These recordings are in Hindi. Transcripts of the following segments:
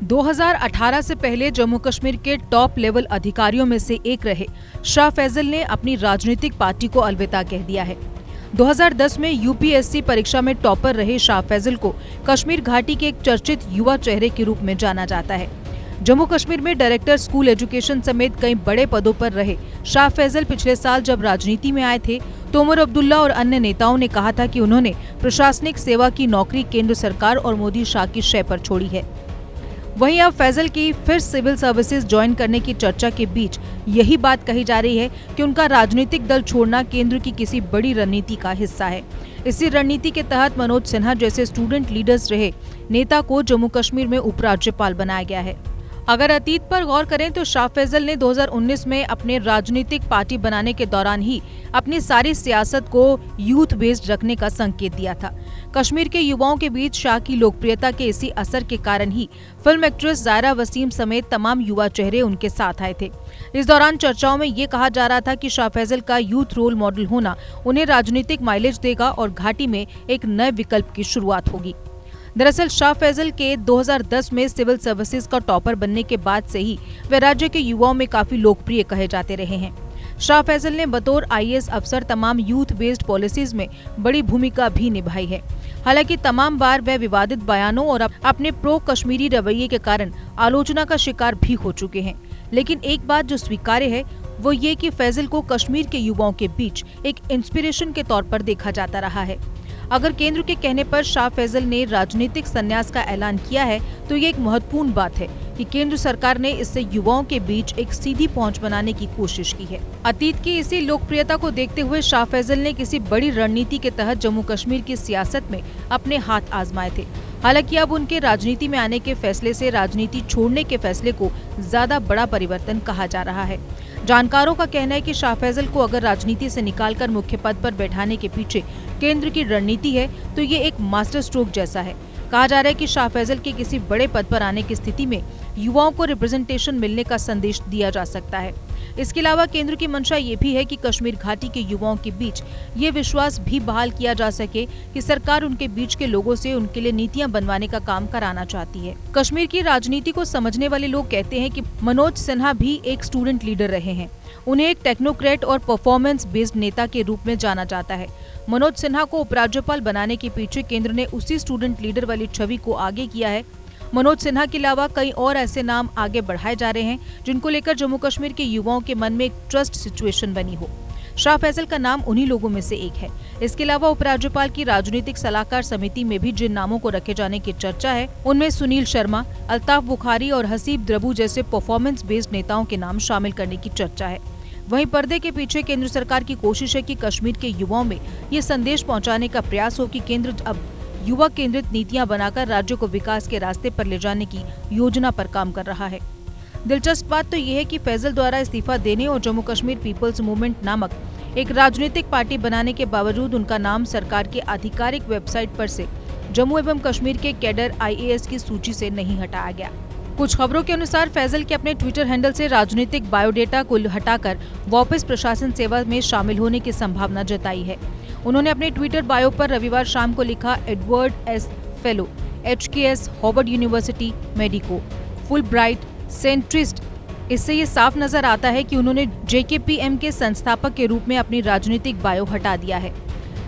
2018 से पहले जम्मू कश्मीर के टॉप लेवल अधिकारियों में से एक रहे शाह फैजल ने अपनी राजनीतिक पार्टी को अलविदा कह दिया है। 2010 में यूपीएससी परीक्षा में टॉपर रहे शाह फैजल को कश्मीर घाटी के एक चर्चित युवा चेहरे के रूप में जाना जाता है। जम्मू कश्मीर में डायरेक्टर स्कूल एजुकेशन समेत कई बड़े पदों पर रहे शाह फैजल पिछले साल जब राजनीति में आए थे तो उमर अब्दुल्ला और अन्य नेताओं ने कहा था कि उन्होंने प्रशासनिक सेवा की नौकरी केंद्र सरकार और मोदी शाह की शय पर छोड़ी है। वहीं अब फैजल की फिर सिविल सर्विसेज ज्वाइन करने की चर्चा के बीच यही बात कही जा रही है कि उनका राजनीतिक दल छोड़ना केंद्र की किसी बड़ी रणनीति का हिस्सा है। इसी रणनीति के तहत मनोज सिन्हा जैसे स्टूडेंट लीडर्स रहे नेता को जम्मू कश्मीर में उपराज्यपाल बनाया गया है। अगर अतीत पर गौर करें तो शाह फैजल ने 2019 में अपने राजनीतिक पार्टी बनाने के दौरान ही अपनी सारी सियासत को यूथ बेस्ड रखने का संकेत दिया था। कश्मीर के युवाओं के बीच शाह की लोकप्रियता के इसी असर के कारण ही फिल्म एक्ट्रेस ज़ायरा वसीम समेत तमाम युवा चेहरे उनके साथ आए थे। इस दौरान चर्चाओं में ये कहा जा रहा था कि शाह फैजल का यूथ रोल मॉडल होना उन्हें राजनीतिक माइलेज देगा और घाटी में एक नए विकल्प की शुरुआत होगी। दरअसल शाह फैजल के 2010 में सिविल सर्विसेज का टॉपर बनने के बाद से ही वे राज्य के युवाओं में काफी लोकप्रिय कहे जाते रहे हैं। शाह फैजल ने बतौर आईएएस अफसर तमाम यूथ बेस्ड पॉलिसीज में बड़ी भूमिका भी निभाई है। हालांकि तमाम बार वे विवादित बयानों और अपने प्रो कश्मीरी रवैये के कारण आलोचना का शिकार भी हो चुके हैं। लेकिन एक बात जो स्वीकार्य है वो ये कि फैजल को कश्मीर के युवाओं के बीच एक इंस्पिरेशन के तौर पर देखा जाता रहा है। अगर केंद्र के कहने पर शाह फैजल ने राजनीतिक संन्यास का ऐलान किया है तो ये एक महत्वपूर्ण बात है कि केंद्र सरकार ने इससे युवाओं के बीच एक सीधी पहुंच बनाने की कोशिश की है। अतीत की इसी लोकप्रियता को देखते हुए शाह फैजल ने किसी बड़ी रणनीति के तहत जम्मू कश्मीर की सियासत में अपने हाथ आजमाए थे। हालांकि अब उनके राजनीति में आने के फैसले से राजनीति छोड़ने के फैसले को ज्यादा बड़ा परिवर्तन कहा जा रहा है। जानकारों का कहना है कि शाह फैजल को अगर राजनीति से निकालकर मुख्य पद पर बैठाने के पीछे केंद्र की रणनीति है तो ये एक मास्टर स्ट्रोक जैसा है। कहा जा रहा है कि शाह फैजल के किसी बड़े पद पर आने की स्थिति में युवाओं को रिप्रेजेंटेशन मिलने का संदेश दिया जा सकता है। इसके अलावा केंद्र की मंशा ये भी है कि कश्मीर घाटी के युवाओं के बीच ये विश्वास भी बहाल किया जा सके कि सरकार उनके बीच के लोगों से उनके लिए नीतियां बनवाने का काम कराना चाहती है। कश्मीर की राजनीति को समझने वाले लोग कहते हैं कि मनोज सिन्हा भी एक स्टूडेंट लीडर रहे हैं। उन्हें एक टेक्नोक्रेट और परफॉर्मेंस बेस्ड नेता के रूप में जाना जाता है। मनोज सिन्हा को उपराज्यपाल बनाने के पीछे केंद्र ने उसी स्टूडेंट लीडर वाली छवि को आगे किया है। मनोज सिन्हा के अलावा कई और ऐसे नाम आगे बढ़ाए जा रहे हैं जिनको लेकर जम्मू कश्मीर के युवाओं के मन में एक ट्रस्ट सिचुएशन बनी हो। शाह फैजल का नाम उन्हीं लोगों में से एक है। इसके अलावा उपराज्यपाल की राजनीतिक सलाहकार समिति में भी जिन नामों को रखे जाने की चर्चा है उनमें सुनील शर्मा, अल्ताफ बुखारी और हसीब द्रबू जैसे परफॉर्मेंस बेस्ड नेताओं के नाम शामिल करने की चर्चा है। वहीं पर्दे के पीछे केंद्र सरकार की कोशिश है कि कश्मीर के युवाओं में ये संदेश पहुंचाने का प्रयास हो कि केंद्र अब युवा केंद्रित नीतियां बनाकर राज्य को विकास के रास्ते पर ले जाने की योजना पर काम कर रहा है। दिलचस्प बात तो यह है कि फैजल द्वारा इस्तीफा देने और जम्मू कश्मीर पीपल्स मूवमेंट नामक एक राजनीतिक पार्टी बनाने के बावजूद उनका नाम सरकार के आधिकारिक वेबसाइट पर से जम्मू एवं कश्मीर के कैडर आईएएस की सूची से नहीं हटाया गया। कुछ खबरों के अनुसार फैजल के अपने ट्विटर हैंडल से राजनीतिक बायोडेटा को हटाकर वापस प्रशासन सेवा में शामिल होने की संभावना जताई है। उन्होंने अपने ट्विटर बायो पर रविवार शाम को लिखा, Edward S fellow, HKS, Harvard university, medico, Fulbright, centrist. इससे ये साफ नजर आता है कि उन्होंने JKPM के संस्थापक के रूप में अपनी राजनीतिक बायो हटा दिया है।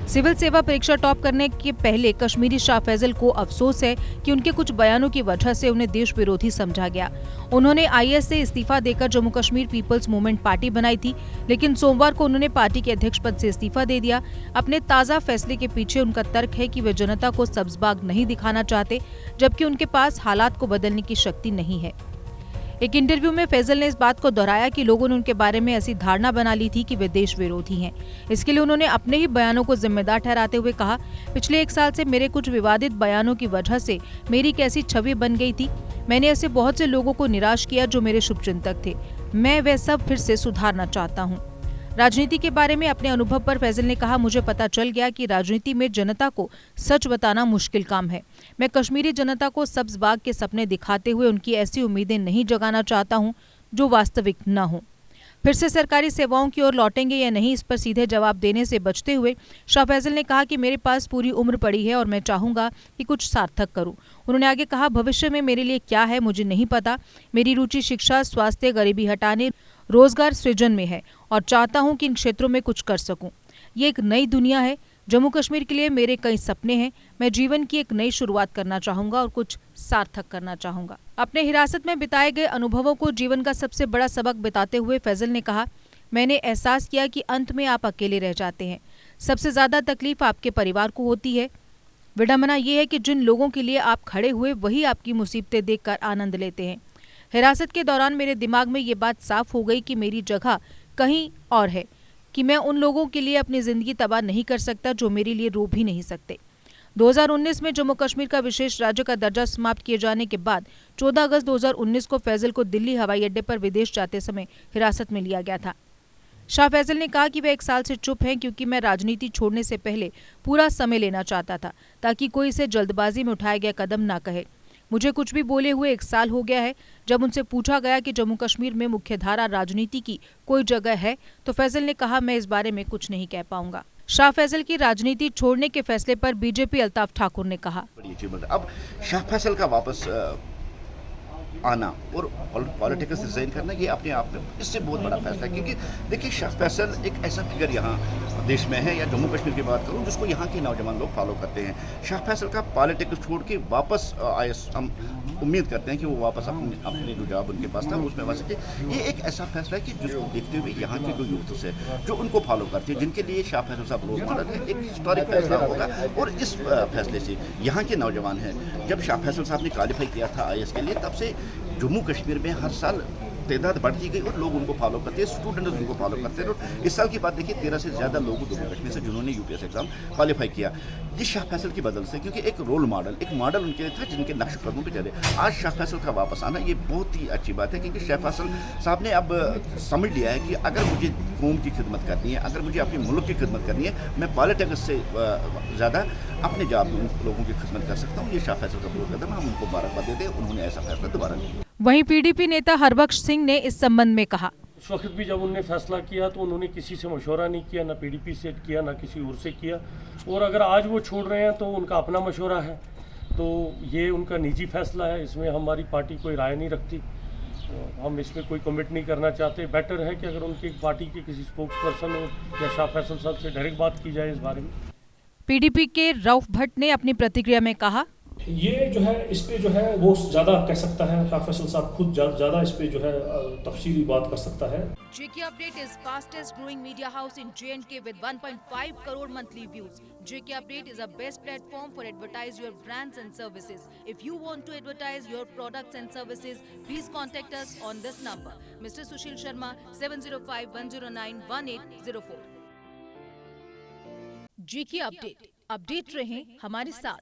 सिविल सेवा परीक्षा टॉप करने के पहले कश्मीरी शाह फैजल को अफसोस है कि उनके कुछ बयानों की वजह से उन्हें देश विरोधी समझा गया। उन्होंने आईएएस से इस्तीफा देकर Jammu Kashmir people's movement party बनाई थी, लेकिन सोमवार को उन्होंने पार्टी के अध्यक्ष पद से इस्तीफा दे दिया। अपने ताज़ा फैसले के पीछे उनका तर्क है कि वे जनता को सब्ज़बाग नहीं दिखाना चाहते, जबकि उनके पास हालात को बदलने की शक्ति नहीं है। एक इंटरव्यू में फैजल ने इस बात को दोहराया कि लोगों ने उनके बारे में ऐसी धारणा बना ली थी कि वे देश विरोधी हैं। इसके लिए उन्होंने अपने ही बयानों को जिम्मेदार ठहराते हुए कहा, पिछले 1 साल से मेरे कुछ विवादित बयानों की वजह से मेरी एक ऐसी छवि बन गई थी। मैंने ऐसे बहुत से लोगों को निराश किया जो मेरे शुभचिंतक थे। मैं वह सब फिर से सुधारना चाहता हूँ। राजनीति के बारे में अपने अनुभव पर फैजल ने कहा, मुझे पता चल गया कि राजनीति में जनता को सच बताना मुश्किल काम है। मैं कश्मीरी जनता को सब्ज बाग के सपने दिखाते हुए उनकी ऐसी उम्मीदें नहीं जगाना चाहता हूं जो वास्तविक न हो। फिर से सरकारी सेवाओं की ओर लौटेंगे या नहीं, इस पर सीधे जवाब देने से बचते हुए शाह फैसल ने कहा कि मेरे पास पूरी उम्र पड़ी है और मैं चाहूंगा कि कुछ सार्थक करूं। उन्होंने आगे कहा, भविष्य में मेरे लिए क्या है मुझे नहीं पता। मेरी रुचि शिक्षा, स्वास्थ्य, गरीबी हटाने, रोजगार सृजन में है और चाहता हूं कि इन क्षेत्रों में कुछ कर सकूं। ये एक नई दुनिया है। जम्मू कश्मीर के लिए मेरे कई सपने हैं। मैं जीवन की एक नई शुरुआत करना चाहूंगा और कुछ सार्थक करना चाहूंगा। अपने हिरासत में बिताए गए अनुभवों को जीवन का सबसे बड़ा सबक बताते हुए फैजल ने कहा, मैंने एहसास किया कि अंत में आप अकेले रह जाते हैं। सबसे ज्यादा तकलीफ आपके परिवार को होती है। विडंबना ये है कि जिन लोगों के लिए आप खड़े हुए वही आपकी मुसीबतें देखकर आनंद लेते हैं। हिरासत के दौरान मेरे दिमाग में ये बात साफ हो गई कि मेरी जगह कहीं और है, कि मैं उन लोगों के लिए अपनी जिंदगी तबाह नहीं कर सकता जो मेरे लिए रो भी नहीं सकते। 2019 में जम्मू कश्मीर का विशेष राज्य का दर्जा समाप्त किए जाने के बाद 14 अगस्त 2019 को फैजल को दिल्ली हवाई अड्डे पर विदेश जाते समय हिरासत में लिया गया था। शाह फैजल ने कहा कि वे 1 साल से चुप हैं क्योंकि मैं राजनीति छोड़ने से पहले पूरा समय लेना चाहता था ताकि कोई इसे जल्दबाजी में उठाया गया कदम ना कहे। मुझे कुछ भी बोले हुए 1 साल हो गया है। जब उनसे पूछा गया कि जम्मू कश्मीर में मुख्यधारा राजनीति की कोई जगह है तो फैजल ने कहा, मैं इस बारे में कुछ नहीं कह पाऊंगा। शाह फैजल की राजनीति छोड़ने के फैसले पर बीजेपी अल्ताफ ठाकुर ने कहा, अब शाह फैसल का वापस आना और पॉलिटिक्स रिजाइन करना ये अपने आप में इससे बहुत बड़ा फैसला है। क्योंकि देखिए, शाह फैसल एक ऐसा फिगर यहाँ देश में है या जम्मू कश्मीर की बात करूँ जिसको यहाँ के नौजवान लोग फॉलो करते हैं। शाह फैसल का पॉलिटिक्स छोड़ के वापस आए, हम उम्मीद करते हैं कि वो वापस अपने रुझाव उनके पास था उसमें वहाँ से। ये एक ऐसा फैसला है कि जिसको देखते हुए यहाँ के जो यूथ है जो उनको फॉलो करते हैं, जिनके लिए शाह फैसल साहब रोल मॉडल है, एक हिस्टोरिक फैसला होगा। और इस फैसले से यहाँ के नौजवान हैं, जब शाह फैसल साहब ने क्वालिफाई किया था IAS के लिए, तब से जम्मू कश्मीर में हर साल तादाद बढ़ती गई और लोग उनको फॉलो करते हैं, स्टूडेंट्स उनको फॉलो करते हैं। और इस साल की बात देखिए, 13 से ज़्यादा लोग जम्मू कश्मीर से जिन्होंने UPS एग्जाम क्वालिफाई किया, ये शाह फैसल की बदल से, क्योंकि एक रोल मॉडल, एक मॉडल उनके लिए था जिनके नक्श कदमों पे चले। आज शाह फैसल का वापस आना ये बहुत ही अच्छी बात है, क्योंकि शाह फैसल साहब ने अब समझ लिया है कि अगर मुझे कौम की खिदमत करनी है, अगर मुझे अपने मुल्क की खिदमत करनी है, मैं पॉलिटिक्स से ज़्यादा अपने जॉब में उन लोगों की खिदमत कर सकता हूँ। ये शाह फैसल का पूरा कदम है, हम उनको मुबारकबाद देते हैं। उन्होंने ऐसा फैसला दोबारा लिया। वहीं PDP नेता हरबख्श सिंह ने इस संबंध में कहा, उस वक्त भी जब उन्होंने फैसला किया तो उन्होंने किसी से मशवरा नहीं किया, ना PDP से किया, ना किसी और से किया। और अगर आज वो छोड़ रहे हैं तो उनका अपना मशवरा है, तो ये उनका निजी फैसला है, इसमें हमारी पार्टी कोई राय नहीं रखती। तो हम इसमें कोई कमिट नहीं करना चाहते। बेटर है कि अगर उनकी पार्टी के किसी स्पोक्स पर्सन हो या शाह फैसल साहब से डायरेक्ट बात की जाए इस बारे में। PDP के रऊफ भट्ट ने अपनी प्रतिक्रिया में कहा, ये जो है इस पे जो है वो ज़्यादा कह सकता है, शाह फैसल साहब खुद ज़्यादा इस पे जो है तफसीली बात कर सकता है। JK Update is fastest growing media house in J&K with 1.5 crore monthly views. JK Update is a best platform for advertise your brands and services. If you want to advertise your products and services, please contact us on this number. Mr. Sushil Sharma, 705-109-1804. JK Update, update रहें हमारे साथ।